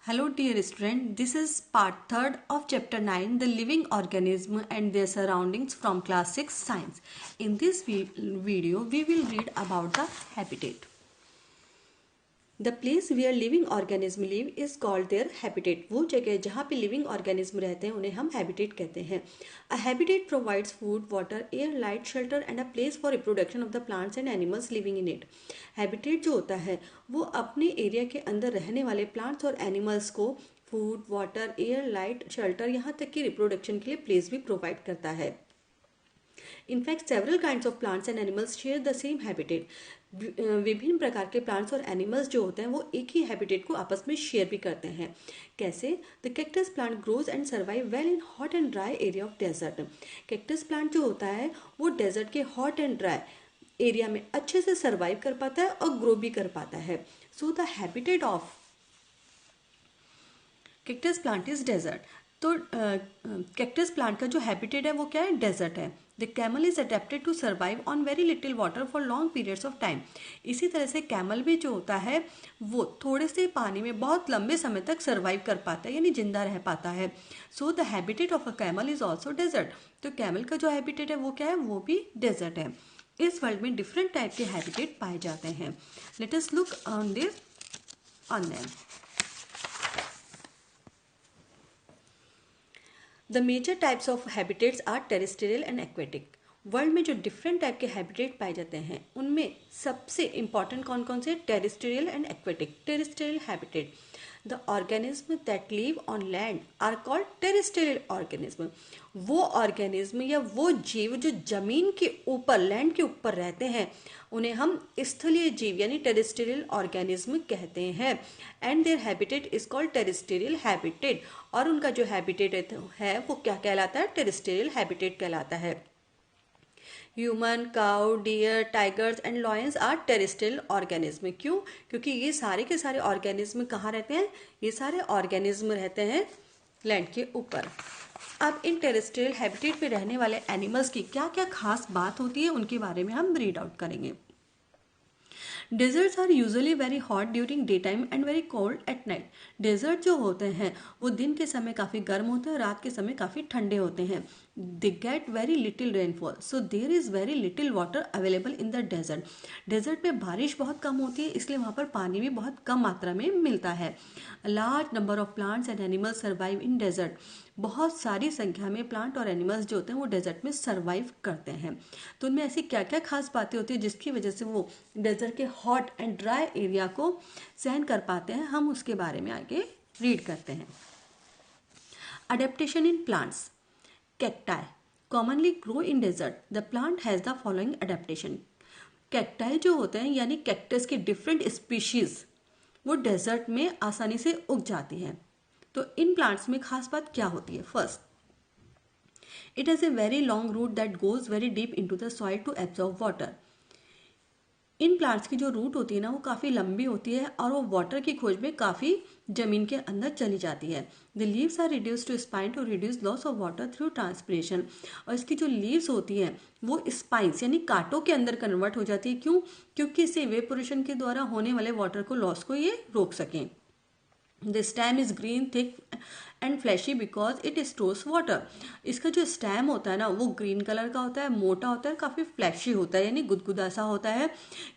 Hello dear student, this is part 3rd of chapter 9, the living organism and their surroundings from class 6 science. In this video, we will read about the habitat. The place where living organism live is called their habitat. वो जगह जहाँ पे living organism रहते हैं उन्हें हम habitat कहते हैं. A habitat provides food, water, air, light, shelter and a place for reproduction of the plants and animals living in it. Habitat जो होता है वो अपने एरिया के अंदर रहने वाले प्लांट्स और एनिमल्स को food, water, air, light, shelter यहाँ तक कि रिप्रोडक्शन के लिए प्लेस भी प्रोवाइड करता है. In fact, several kinds of plants and animals share the same habitat. विभिन्न प्रकार के प्लांट्स और एनिमल्स जो होते हैं वो एक ही हैबिटेट को आपस में शेयर भी करते हैं. कैसे? The cactus plant grows and survive well in hot and dry area of desert. Cactus plant जो होता है वो डेजर्ट के हॉट एंड ड्राई एरिया में अच्छे से सर्वाइव कर पाता है और ग्रो भी कर पाता है. So the habitat of cactus plant is desert. तो कैक्टस प्लांट का जो हैबिटेट है वो क्या है? डेजर्ट है. The camel is adapted to survive on very little water for long periods of time. इसी तरह से कैमल भी जो होता है वो थोड़े से पानी में बहुत लंबे समय तक सर्वाइव कर पाता है यानी जिंदा रह पाता है. So the habitat of a camel is also desert. तो कैमल का जो हैबिटेट है वो क्या है? वो भी डेजर्ट है. इस वर्ल्ड में डिफरेंट टाइप के हैबिटेट पाए जाते हैं. Let us look on them. The major types of habitats are terrestrial and aquatic. World में जो डिफरेंट टाइप के हैबिटेट पाए जाते हैं उनमें सबसे इंपॉर्टेंट कौन कौन से? Terrestrial and aquatic. Terrestrial habitat. The organism that live on land are called terrestrial organism. वो ऑर्गेनिज्म या वो जीव जो जमीन के ऊपर लैंड के ऊपर रहते हैं उन्हें हम स्थलीय जीव यानी टेरेस्ट्रियल ऑर्गेनिज्म कहते हैं. And their habitat is called terrestrial habitat. और उनका जो हैबिटेट है वो क्या कहलाता है? टेरेस्ट्रियल हैबिटेट कहलाता है. Human, cow, deer, tigers and lions are terrestrial organism. क्यों? क्योंकि ये सारे के सारे ऑर्गेनिज्म कहाँ रहते हैं? ये सारे ऑर्गेनिज्म रहते हैं लैंड के ऊपर. अब इन टेरेस्ट्रियल हैबिटेट पे रहने वाले एनिमल्स की क्या क्या खास बात होती है उनके बारे में हम रीड आउट करेंगे. Deserts are usually very hot during day time and very cold at night. Desert जो होते हैं वो दिन के समय काफ़ी गर्म होते हैं, रात के समय काफ़ी ठंडे होते हैं. They get very little rainfall, so there is very little water available in the desert. Desert में बारिश बहुत कम होती है इसलिए वहाँ पर पानी भी बहुत कम मात्रा में मिलता है. Large number of plants and animals survive in desert. बहुत सारी संख्या में प्लांट और एनिमल्स जो होते हैं वो डेजर्ट में सर्वाइव करते हैं. तो उनमें ऐसी क्या क्या खास बातें होती है जिसकी वजह से वो डेजर्ट के हॉट एंड ड्राई एरिया को सहन कर पाते हैं, हम उसके बारे में आगे रीड करते हैं. Adaptation in plants. Cacti commonly grow in desert. The plant has the following adaptation. Cacti जो होते हैं यानी कैक्टस की डिफरेंट स्पीशीज वो डेजर्ट में आसानी से उग जाती हैं. तो इन प्लांट्स में खास बात क्या होती है? First, it has a very long root that goes very deep into the soil to absorb water. इन प्लांट्स की जो रूट होती है ना वो काफ़ी लंबी होती है और वो वाटर की खोज में काफ़ी जमीन के अंदर चली जाती है. The leaves are reduce to spine to reduce loss of water through transpiration. और इसकी जो लीव्स होती हैं वो स्पाइंस यानी कांटों के अंदर कन्वर्ट हो जाती है. क्यों? क्योंकि इससे इवेपोरेशन के द्वारा होने वाले वाटर को लॉस को ये रोक सकें. The stem is green thick and fleshy because it stores water. इसका जो स्टेम होता है ना वो ग्रीन कलर का होता है, मोटा होता है, काफ़ी फ्लैशी होता है यानी गुदगुदा सा होता है.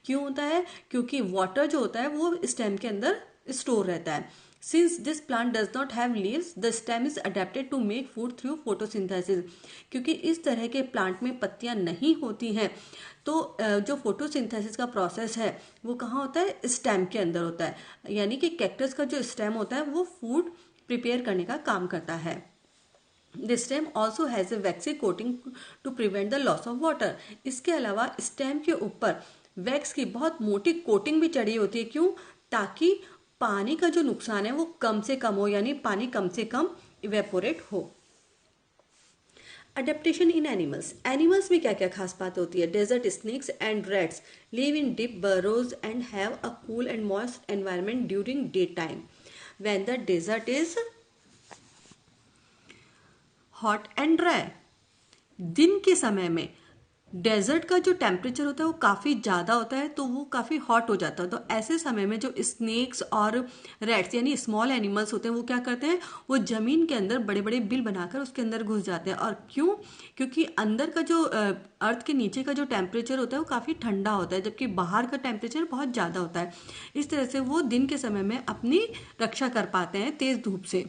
क्यों होता है? क्योंकि वाटर जो होता है वो स्टेम के अंदर स्टोर रहता है. Since this plant does not have leaves, the stem is adapted to make food through photosynthesis. क्योंकि इस तरह के प्लांट में पत्तियां नहीं होती हैं तो जो फोटोसिंथेसिस का प्रोसेस है वो कहाँ होता है? स्टेम के अंदर होता है. यानी कि कैक्टस का जो स्टेम होता है वो फूड प्रिपेयर करने का काम करता है. The stem also has a waxy coating to prevent the loss of water. इसके अलावा स्टेम के ऊपर वैक्स की बहुत मोटी कोटिंग भी चढ़ी होती है. क्यों? ताकि पानी का जो नुकसान है वो कम से कम हो यानी पानी कम से कम इवेपोरेट हो. Adaptation in animals. एनिमल्स में क्या क्या खास बात होती है? Desert snakes and rats live in deep burrows and have a cool and moist environment during daytime. When the desert is hot and dry. दिन के समय में डेजर्ट का जो टेम्परेचर होता है वो काफ़ी ज़्यादा होता है, तो वो काफ़ी हॉट हो जाता है। तो ऐसे समय में जो स्नेक्स और रैट्स यानी स्मॉल एनिमल्स होते हैं वो क्या करते हैं, वो ज़मीन के अंदर बड़े बड़े बिल बनाकर उसके अंदर घुस जाते हैं। और क्यों? क्योंकि अंदर का जो अर्थ के नीचे का जो टेम्परेचर होता है वो काफ़ी ठंडा होता है, जबकि बाहर का टेम्परेचर बहुत ज़्यादा होता है। इस तरह से वो दिन के समय में अपनी रक्षा कर पाते हैं तेज़ धूप से।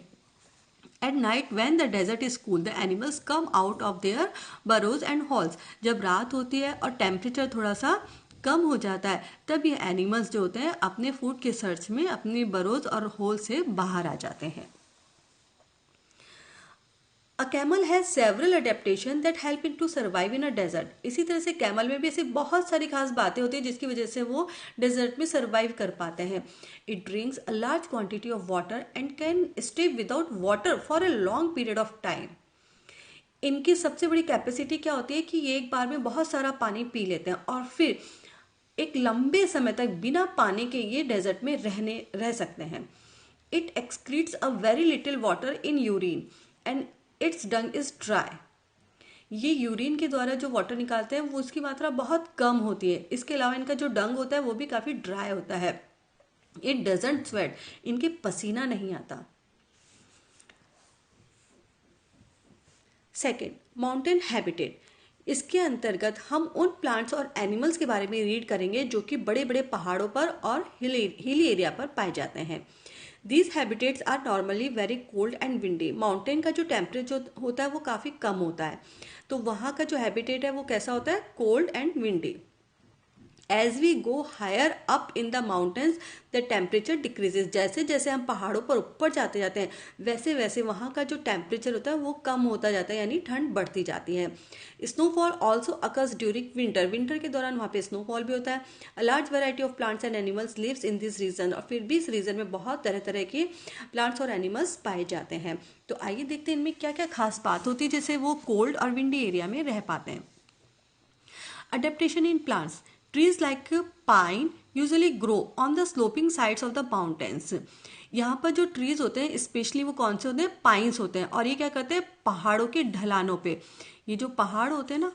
At night, when the desert is cool, the animals come out of their burrows and holes. जब रात होती है और टेम्परेचर थोड़ा सा कम हो जाता है, तब ये एनिमल्स जो होते हैं अपने फूड के सर्च में अपनी बरोज और होल से बाहर आ जाते हैं। A camel has several adaptations that help it to survive in a desert. इसी तरह से कैमल में भी ऐसी बहुत सारी खास बातें होती हैं जिसकी वजह से वो डेजर्ट में सर्वाइव कर पाते हैं। It drinks a large quantity of water and can stay without water for a long period of time. इनकी सबसे बड़ी कैपेसिटी क्या होती है कि ये एक बार में बहुत सारा पानी पी लेते हैं और फिर एक लंबे समय तक बिना पानी के ये डेजर्ट में रह सकते हैं। It excretes a very little water in urine and it's Dang is dry. ये यूरिन के द्वारा जो वाटर निकालते हैं वो उसकी मात्रा बहुत कम होती है। इसके अलावा इनका जो डंग होता है वो भी काफ़ी ड्राई होता है। इट डजंट स्वेट, इनके पसीना नहीं आता। Second, mountain habitat. इसके अंतर्गत हम उन प्लांट्स और एनिमल्स के बारे में रीड करेंगे जो कि बड़े बड़े पहाड़ों पर और हिली एरिया पर पाए जाते हैं। These habitats are normally very cold and windy. Mountain का जो टेम्परेचर होता है वो काफ़ी कम होता है, तो वहाँ का जो हैबिटेट है वो कैसा होता है, cold and windy. As we go higher up in the mountains the temperature decreases. जैसे जैसे हम पहाड़ों पर ऊपर जाते जाते हैं वैसे वैसे वहाँ का जो टेम्परेचर होता है वो कम होता जाता है, यानी ठंड बढ़ती जाती है। Snowfall also occurs during winter. Winter के दौरान वहाँ पे स्नोफॉल भी होता है। A large variety of plants and animals lives in this region. और फिर भी इस रीजन में बहुत तरह तरह के प्लांट्स और एनिमल्स पाए जाते हैं। तो आइए देखते हैं इनमें क्या क्या खास बात होती है जैसे वो कोल्ड और विंडी एरिया में रह पाते हैं। Adaptation in plants. Trees like pine usually grow on the sloping sides of the mountains. यहाँ पर जो ट्रीज होते हैं स्पेशली वो कौन से होते हैं, पाइन्स होते हैं। और ये क्या करते हैं, पहाड़ों के ढलानों पे, ये जो पहाड़ होते हैं ना,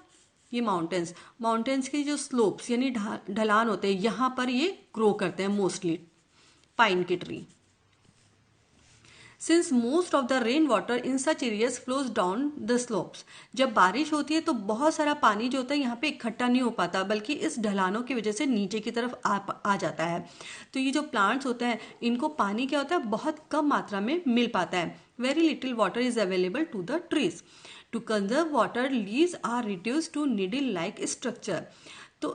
ये माउंटेन्स के जो स्लोप्स यानी ढलान होते हैं, यहाँ पर ये ग्रो करते हैं मोस्टली पाइन के tree. Since most of the rain water in such areas flows down the slopes. जब बारिश होती है तो बहुत सारा पानी जो होता है यहाँ पे इकट्ठा नहीं हो पाता, बल्कि इस ढलानों की वजह से नीचे की तरफ आ जाता है। तो ये जो प्लांट्स होते हैं इनको पानी क्या होता है, बहुत कम मात्रा में मिल पाता है। Very little water is available to the trees. To conserve water leaves are reduce to needle like structure. तो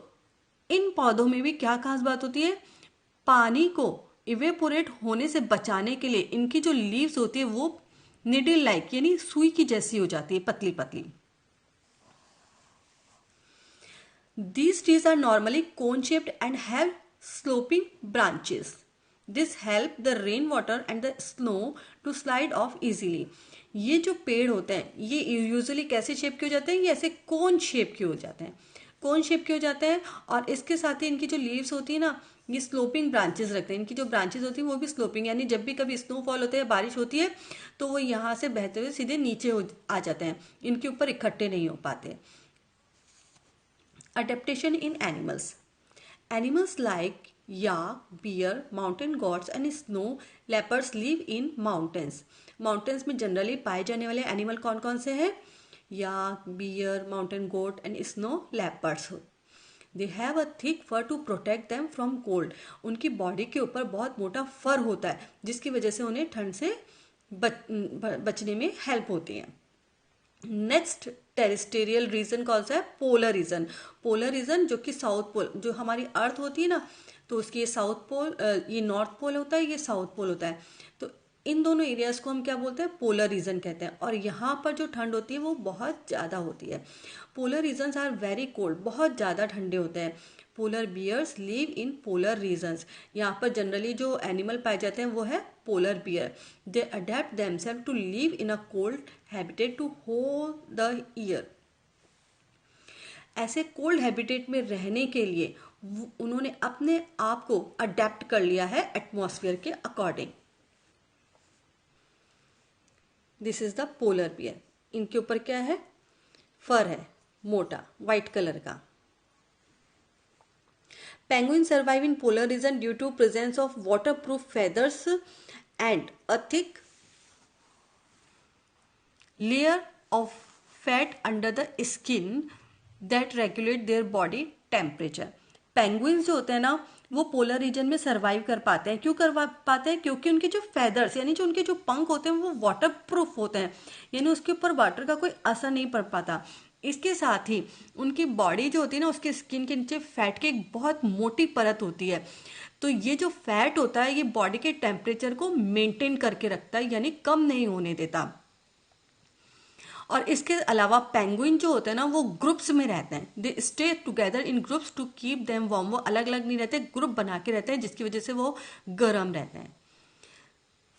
इन पौधों में भी क्या खास बात होती है, पानी को इवेपोरेट होने से बचाने के लिए इनकी जो लीव्स होती है वो निडल लाइक यानी सुई की जैसी हो जाती है, पतली पतली। These trees are normally cone shaped and have sloping branches. This help the rain water and the snow to slide off easily. ये जो पेड़ होते हैं ये यूजुअली कैसे शेप के हो जाते हैं, ये ऐसे कोन शेप के हो जाते हैं, कोन शेप के हो जाते हैं। और इसके साथ ही इनकी जो लीव्स होती है ना, ये स्लोपिंग ब्रांचेस रखते हैं। इनकी जो ब्रांचेस होती है वो भी स्लोपिंग, यानी जब भी कभी स्नोफॉल होता है, बारिश होती है, तो वो यहाँ से बहते हुए सीधे नीचे आ जाते हैं, इनके ऊपर इकट्ठे नहीं हो पाते। Adaptation in animals. Animals like yak, bear, mountain goats and snow leopards live in mountains. Mountains में जनरली पाए जाने वाले एनिमल कौन कौन से हैं, yak, bear, mountain goat and snow leopards. They have a thick fur to protect them from cold. उनकी body के ऊपर बहुत मोटा फर होता है जिसकी वजह से उन्हें ठंड से बचने में हेल्प होती है। नेक्स्ट टेरेस्टेरियल रीजन कौन सा है, पोलर रीजन। पोलर रीजन जो कि साउथ पोल, जो हमारी अर्थ होती है ना, तो उसकी ये साउथ पोल, ये नॉर्थ पोल होता है, ये साउथ पोल होता है। तो इन दोनों एरियाज को हम क्या बोलते हैं, पोलर रीजन कहते हैं। और यहाँ पर जो ठंड होती है वो बहुत ज़्यादा होती है। Polar regions are very cold, बहुत ज़्यादा ठंडे होते हैं। Polar bears live in polar regions. यहाँ पर जनरली जो एनिमल पाए जाते हैं वो है polar bear. They adapt themselves to live in a cold habitat to whole the year. ऐसे कोल्ड हैबिटेट में रहने के लिए उन्होंने अपने आप को अडेप्ट कर लिया है एटमॉस्फेयर के according. This is the polar bear. इनके ऊपर क्या है, फर है, मोटा वाइट कलर का। Penguin survive in polar region due to presence of waterproof feathers and a thick layer of fat under the skin that regulate their body temperature। Penguins जो होते हैं ना वो पोलर रीजन में survive कर पाते हैं। क्यों कर पाते हैं? क्योंकि उनके जो फेदर्स यानी जो उनके जो पंख होते हैं वो वाटर प्रूफ होते हैं, यानी उसके ऊपर वाटर का कोई असर नहीं पड़ पाता। इसके साथ ही उनकी बॉडी जो होती है ना उसके स्किन के नीचे फैट की एक बहुत मोटी परत होती है। तो ये जो फैट होता है ये बॉडी के टेम्परेचर को मेंटेन करके रखता है, यानी कम नहीं होने देता। और इसके अलावा पेंगुइन जो होते हैं ना वो ग्रुप्स में रहते हैं। They stay together in groups to keep them warm. वो अलग अलग नहीं रहते, ग्रुप बना के रहते हैं जिसकी वजह से वो गर्म रहते हैं।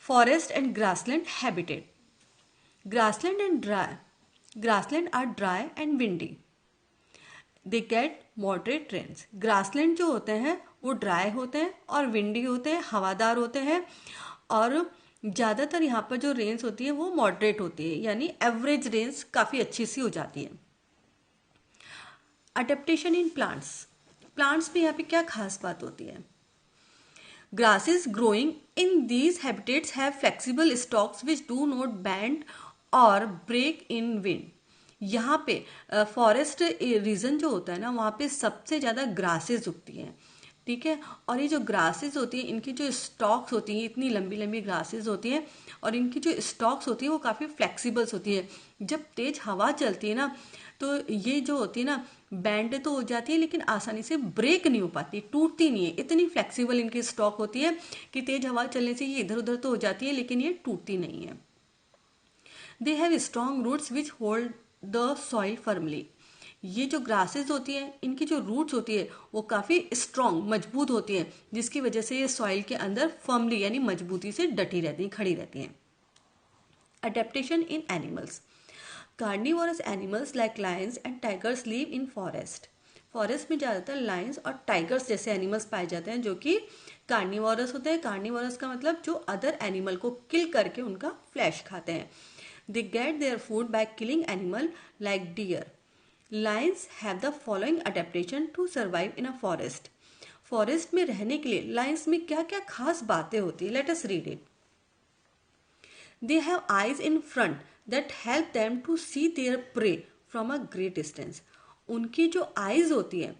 Forest and grassland habitat. Grassland are dry and windy. They get moderate rains. Grassland जो होते हैं वो ड्राई होते हैं और विंडी होते हैं, हवादार होते हैं, और ज़्यादातर यहाँ पर जो रेंज होती है वो मॉडरेट होती है, यानी एवरेज रेंज काफ़ी अच्छी सी हो जाती है। Adaptation in plants. प्लांट्स में यहाँ पे क्या खास बात होती है? Grasses growing in these habitats have flexible stocks which do not bend और ब्रेक इन विंड। यहाँ पे फॉरेस्ट रीजन जो होता है ना वहाँ पे सबसे ज़्यादा ग्रासेस उगती हैं, ठीक है। और ये जो ग्रासेस होती हैं इनकी जो स्टॉक्स होती हैं, इतनी लंबी लंबी ग्रासेस होती हैं और इनकी जो स्टॉक्स होती है वो काफ़ी फ्लेक्सिबल्स होती है। जब तेज हवा चलती है ना तो ये जो होती है ना बैंड तो हो जाती है लेकिन आसानी से ब्रेक नहीं हो पाती, टूटती नहीं है। इतनी फ्लेक्सिबल इनकी स्टॉक होती है कि तेज हवा चलने से ये इधर उधर तो हो जाती है लेकिन ये टूटती नहीं है। They have strong roots which hold the soil firmly. ये जो ग्रासेस होती हैं इनकी जो रूट्स होती है वो काफ़ी स्ट्रॉन्ग मजबूत होती हैं जिसकी वजह से ये सॉइल के अंदर फर्मली यानी मजबूती से डटी रहती हैं, खड़ी रहती हैं। Adaptation in animals. Carnivorous animals like lions and tigers live in forest. Forest में ज़्यादातर लायंस और टाइगर्स जैसे एनिमल्स पाए जाते हैं जो कि कार्निवोरस होते हैं। कार्निवोरस का मतलब जो अदर एनिमल को किल करके उनका फ्लैश खाते हैं। They get their food by killing animal like deer. Lions have the following adaptation to survive in a forest. Forest में रहने के लिए लायंस में क्या क्या खास बातें होती है, let us read it. They have eyes in front that help them to see their prey from a great distance. उनकी जो आईज होती है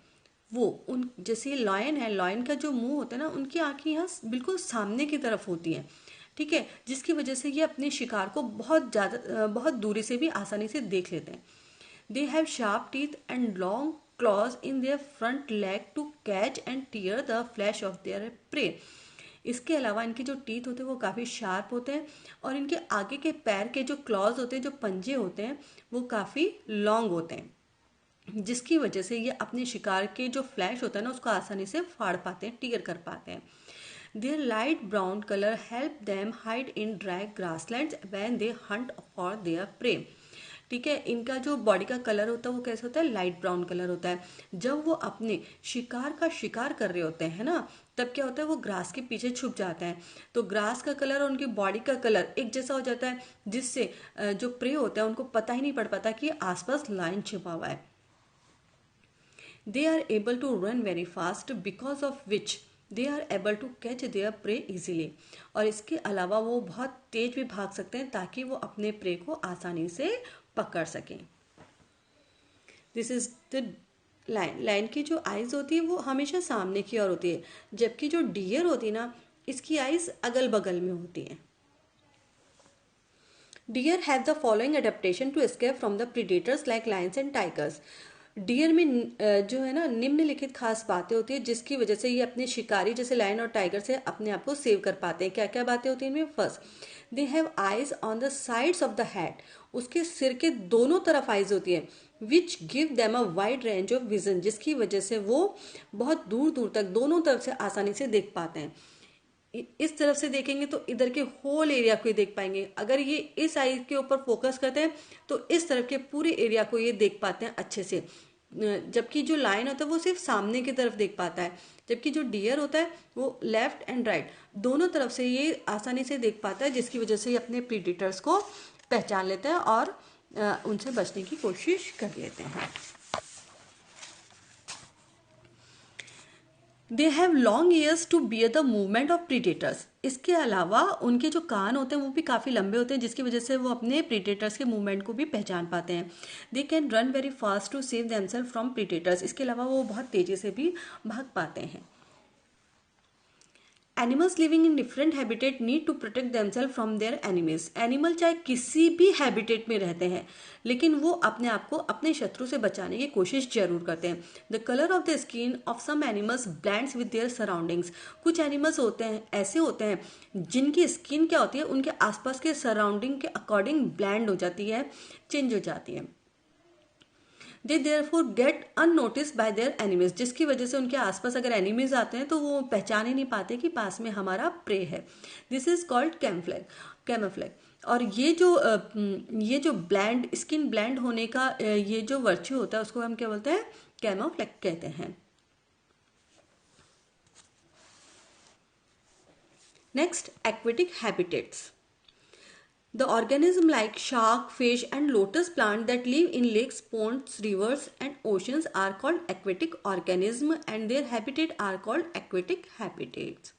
वो उन जैसे लॉयन है, लॉयन का जो मुंह होता है ना उनकी आंखें यहाँ बिल्कुल सामने की तरफ होती हैं, ठीक है, जिसकी वजह से ये अपने शिकार को बहुत दूरी से भी आसानी से देख लेते हैं। They have sharp teeth and long claws in their front leg to catch and tear the flesh of their prey। इसके अलावा इनके जो टीथ होते हैं वो काफ़ी शार्प होते हैं और इनके आगे के पैर के जो क्लॉज होते हैं, जो पंजे होते हैं, वो काफ़ी लॉन्ग होते हैं जिसकी वजह से ये अपने शिकार के जो फ्लैश होता है ना उसको आसानी से फाड़ पाते हैं, टीयर कर पाते हैं। Their light brown color help them hide in dry grasslands when they hunt for their prey। ठीक है, इनका जो बॉडी का कलर होता है वो कैसा होता है? लाइट ब्राउन कलर होता है। जब वो अपने शिकार का शिकार कर रहे होते हैं ना तब क्या होता है, वो ग्रास के पीछे छुप जाते हैं तो ग्रास का कलर और उनकी बॉडी का कलर एक जैसा हो जाता है जिससे जो प्रे होता है उनको पता ही नहीं पड़ पाता कि आसपास लाइन छिपा हुआ है। They are able to run very fast because of which they are able to catch their prey easily. और इसके अलावा वो बहुत तेज भी भाग सकते हैं ताकि वो अपने प्रे को आसानी से पकड़ सकें। This is the line. Line की जो आइज होती है वो हमेशा सामने की ओर होती है जबकि जो डियर होती है ना इसकी आइज अगल बगल में होती है। Deer have the following adaptation to escape from the predators like lions and tigers. Deer में जो है ना निम्नलिखित खास बातें होती है जिसकी वजह से ये अपने शिकारी जैसे लायन और टाइगर से अपने आप को सेव कर पाते हैं। क्या क्या बातें होती हैं इनमें? First, they have eyes on the sides of the head. उसके सिर के दोनों तरफ आइज होती है which give them a wide range of vision, जिसकी वजह से वो बहुत दूर दूर तक दोनों तरफ से आसानी से देख पाते हैं। इस तरफ से देखेंगे तो इधर के होल एरिया को ही देख पाएंगे। अगर ये इस आई के ऊपर फोकस करते हैं तो इस तरफ के पूरे एरिया को ये देख पाते हैं अच्छे से। जबकि जो लायन होता है वो सिर्फ सामने की तरफ देख पाता है, जबकि जो डियर होता है वो लेफ्ट एंड राइट दोनों तरफ से ये आसानी से देख पाता है जिसकी वजह से ये अपने प्रीडेटर्स को पहचान लेते हैं और उनसे बचने की कोशिश कर लेते हैं। They have long ears to hear the movement of predators. इसके अलावा उनके जो कान होते हैं वो भी काफ़ी लंबे होते हैं, जिसकी वजह से वो अपने प्रीडेटर्स के मूवमेंट को भी पहचान पाते हैं। They can run very fast to save themselves from predators. इसके अलावा वो बहुत तेज़ी से भी भाग पाते हैं। Animals living in different habitat need to protect themselves from their enemies. Animal चाहे किसी भी हैबिटेट में रहते हैं, लेकिन वो अपने आप को अपने शत्रु से बचाने की कोशिश जरूर करते हैं। The colour of the skin of some animals blends with their surroundings. कुछ एनिमल्स होते हैं, ऐसे होते हैं जिनकी स्किन क्या होती है, उनके आसपास के सराउंडिंग के अकॉर्डिंग ब्लेंड हो जाती है, चेंज हो जाती है। They therefore get unnoticed by their enemies. जिसकी वजह से उनके आसपास अगर एनिमीज आते हैं तो वो पहचान ही नहीं पाते कि पास में हमारा प्रे है। This is called camouflage. और ये जो ब्लैंड स्किन ब्लैंड होने का ये जो वर्च्यू होता है उसको हम क्या बोलते हैं, कैमोफ्लेग कहते हैं। Next, aquatic habitats. The organism like shark, fish and lotus plant that live in lakes, ponds, rivers and oceans are called aquatic organism and their habitat are called aquatic habitats.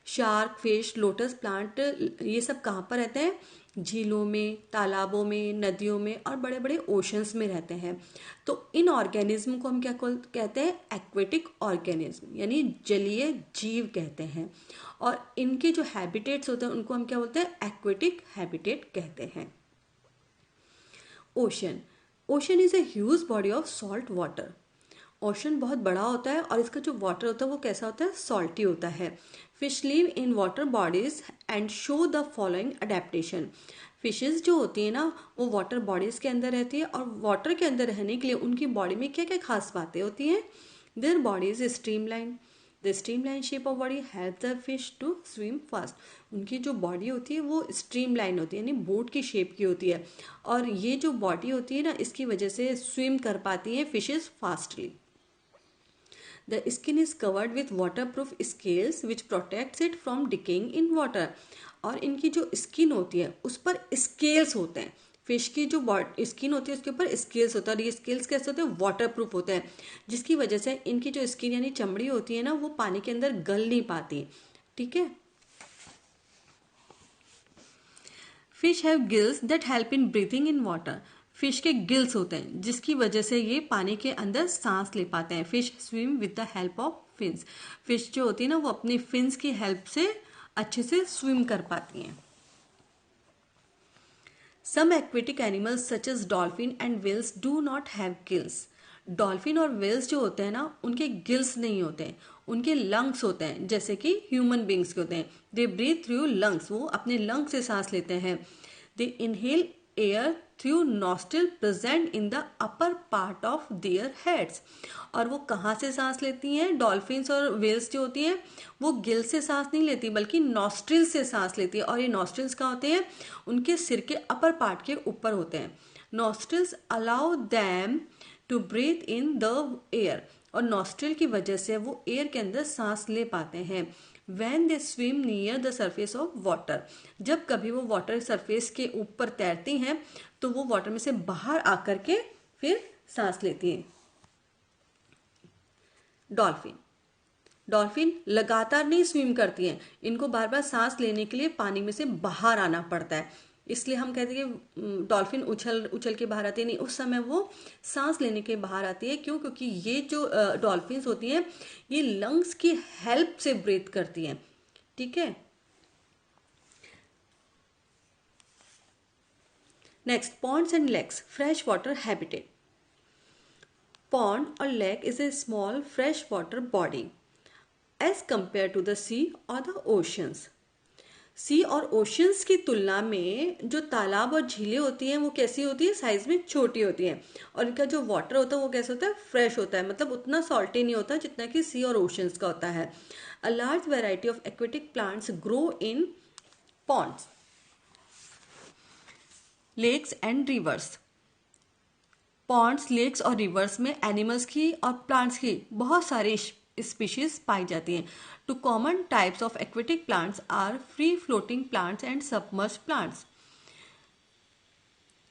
Shark, fish, lotus plant ये सब कहाँ पर रहते हैं, झीलों में, तालाबों में, नदियों में और बड़े बड़े ओशंस में रहते हैं। तो इन ऑर्गेनिज्म को हम क्या कहते हैं, एक्वेटिक ऑर्गेनिज्म यानी जलीय जीव कहते हैं। और इनके जो हैबिटेट्स होते हैं उनको हम क्या बोलते हैं, एक्वेटिक हैबिटेट कहते हैं। Ocean. Ocean is a huge body of salt water. Ocean बहुत बड़ा होता है और इसका जो वाटर होता है वो कैसा होता है, सॉल्टी होता है। Fish live in water bodies and show the following adaptation. Fishes जो होती है ना वो वाटर बॉडीज के अंदर रहती है और वाटर के अंदर रहने के लिए उनकी बॉडी में क्या क्या खास बातें होती हैं। Their body is streamline. The streamline shape of body help the fish to swim fast. उनकी जो बॉडी होती है वो स्ट्रीमलाइन होती है यानी बोट की शेप की होती है और ये जो बॉडी होती है ना इसकी वजह से स्विम कर पाती हैं fishes fastly. The skin is covered with waterproof scales which protects it from decaying in water. और इनकी जो स्किन होती है उस पर स्केल्स होते हैं। फिश की जो स्किन होती है उसके ऊपर स्केल्स होता है और ये स्केल्स कैसे होते हैं, वाटरप्रूफ होते हैं, जिसकी वजह से इनकी जो स्किन यानी चमड़ी होती है ना वो पानी के अंदर गल नहीं पाती। ठीक है। Fish have gills that help in breathing in water. Fish के गिल्स होते हैं जिसकी वजह से ये पानी के अंदर सांस ले पाते हैं। Fish swim with the help of fins. Fish जो होती है ना वो अपनी फिन्स की हेल्प से अच्छे से स्विम कर पाती हैं। Some aquatic animals such as dolphin and whales do not have gills. Dolphin और व्हेल्स जो होते हैं ना उनके गिल्स नहीं होते हैं, उनके लंग्स होते हैं जैसे कि ह्यूमन बींग्स के होते हैं। They breathe through lungs. वो अपने लंग से सांस लेते हैं। They inhale air through nostril present in the upper part of their heads. और वो कहाँ से सांस लेती हैं, डॉल्फिन्स और व्हेल्स जो होती हैं वो गिल से सांस नहीं लेती बल्कि नॉस्ट्रिल से सांस लेती है। और ये नॉस्ट्रिल्स कहाँ होते हैं, उनके सिर के अपर पार्ट के ऊपर होते हैं। Nostrils allow them to breathe in the air. और नॉस्ट्रिल की वजह से वो एयर के अंदर सांस ले पाते हैं। When they swim near the surface of water, जब कभी वो वाटर सरफेस के ऊपर तैरती हैं तो वो वाटर में से बाहर आकर के फिर सांस लेती हैं। डॉल्फिन लगातार नहीं स्विम करती हैं, इनको बार बार सांस लेने के लिए पानी में से बाहर आना पड़ता है। इसलिए हम कहते हैं कि डॉल्फिन उछल उछल के बाहर आती है, नहीं, उस समय वो सांस लेने के बाहर आती है। क्यों? क्योंकि ये जो डॉल्फिन्स होती हैं ये लंग्स की हेल्प से ब्रीथ करती हैं। ठीक है। Next, ponds and lakes, fresh water habitat. Pond और lake is a small fresh water body as compare to the sea और द ओशंस। सी और ओशंस की तुलना में जो तालाब और झीलें होती हैं वो कैसी होती है, साइज में छोटी होती हैं। और इनका जो वाटर होता है वो कैसा होता है, फ्रेश होता है, मतलब उतना सॉल्टी नहीं होता जितना कि सी और ओशंस का होता है। A large variety of aquatic plants grow in ponds, lakes and rivers. Ponds, lakes और रिवर्स में एनिमल्स की और प्लांट्स की बहुत सारी स्पीशीज पाई जाती हैं। Two common types of aquatic plants are free floating plants and submerge plants.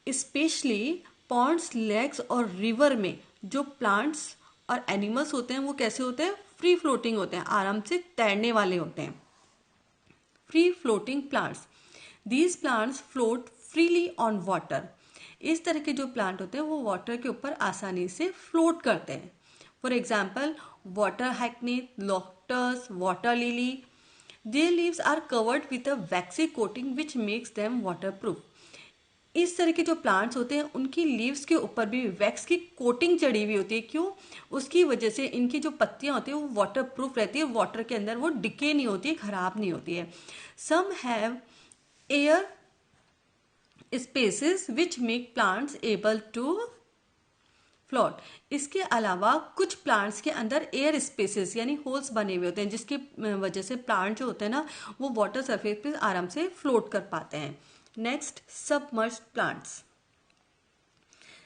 Specially ponds, lakes और रिवर में जो प्लांट्स और एनिमल्स होते हैं वो कैसे होते हैं, फ्री फ्लोटिंग होते हैं, आराम से तैरने वाले होते हैं। Free floating plants, these plants float freely on water. इस तरह के जो प्लांट होते हैं वो वाटर के ऊपर आसानी से फ्लोट करते हैं। फॉर एग्जाम्पल वाटर हैकनी, lotus, water lily. Their leaves are covered with a waxy coating which makes them waterproof. इस तरह के जो प्लांट्स होते हैं उनकी लीव्स के ऊपर भी वैक्स की कोटिंग चढ़ी हुई होती है। क्यों? उसकी वजह से इनकी जो पत्तियां होती है वो वाटर प्रूफ रहती है, वाटर के अंदर वो डिके नहीं होती है, खराब नहीं होती है। Some have air spaces which make plants able to float. इसके अलावा कुछ प्लांट्स के अंदर एयर स्पेसेस यानी होल्स बने हुए होते हैं, जिसकी वजह से प्लांट जो होते हैं ना वो वाटर सरफेस पे आराम से फ्लोट कर पाते हैं। Next, submerged plants.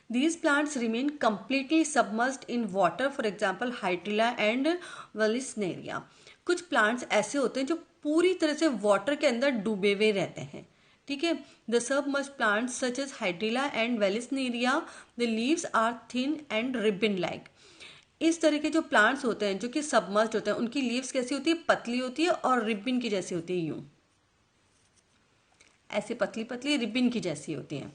These plants remain completely submerged in water, for example Hydrilla and Vallisneria। कुछ प्लांट्स ऐसे होते हैं जो पूरी तरह से वाटर के अंदर डूबे हुए रहते हैं, ठीक है। The submerged plants such as hydrilla and vallisneria, the leaves are thin and ribbon like. इस तरह के जो प्लांट्स होते हैं जो कि सबमर्ज्ड होते हैं उनकी लीव्स कैसी होती है? पतली होती है और रिबन की जैसी होती है, यूं ऐसे पतली पतली रिबन की जैसी होती हैं।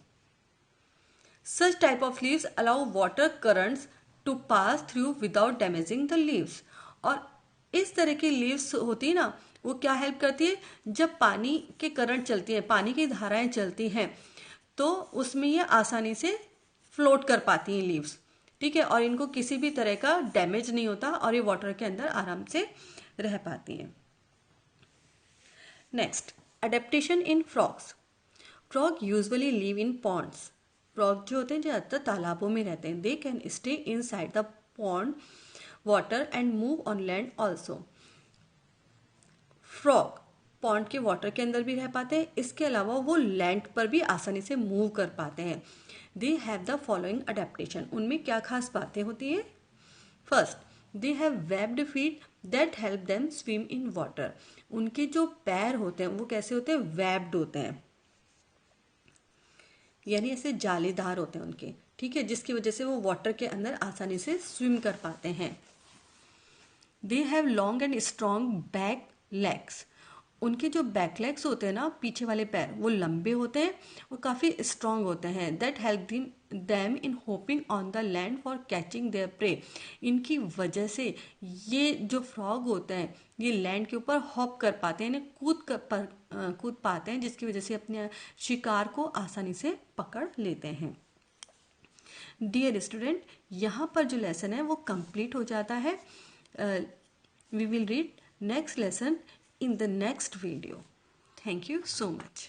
Such type of leaves allow water currents to pass through without damaging the leaves। और इस तरह की लीव्स होती है ना वो क्या हेल्प करती है? जब पानी के करंट चलती है, पानी की धाराएं चलती हैं तो उसमें ये आसानी से फ्लोट कर पाती हैं लीव्स, ठीक है, और इनको किसी भी तरह का डैमेज नहीं होता और ये वाटर के अंदर आराम से रह पाती हैं। Next, adaptation in frogs. Frog usually live in ponds. Frog जो होते हैं ज़्यादातर तालाबों में रहते हैं। They can stay inside the pond water and move on land also. Frog pond के वाटर के अंदर भी रह पाते हैं, इसके अलावा वो लैंड पर भी आसानी से मूव कर पाते हैं। They have the following adaptation. उनमें क्या खास बातें होती है? First, they have webbed feet that help them swim in water. उनके जो पैर होते हैं वो कैसे होते हैं? वेब्ड होते हैं, यानी ऐसे जालीदार होते हैं उनके, ठीक है, जिसकी वजह से वो वाटर के अंदर आसानी से स्विम कर पाते हैं। They have long and strong back legs. उनके जो बैक लेग्स होते हैं ना, पीछे वाले पैर, वो लंबे होते हैं और काफ़ी स्ट्रॉन्ग होते हैं। That help them in hopping on the land for catching there pray. इनकी वजह से ये जो फ्रॉग होते हैं ये लैंड के ऊपर हॉप कर पाते हैं, यानी कूद पाते हैं, जिसकी वजह से अपने शिकार को आसानी से पकड़ लेते हैं। डियर स्टूडेंट, यहाँ पर जो लेसन है वो कंप्लीट हो जाता है। We will read next lesson in the next video. Thank you so much.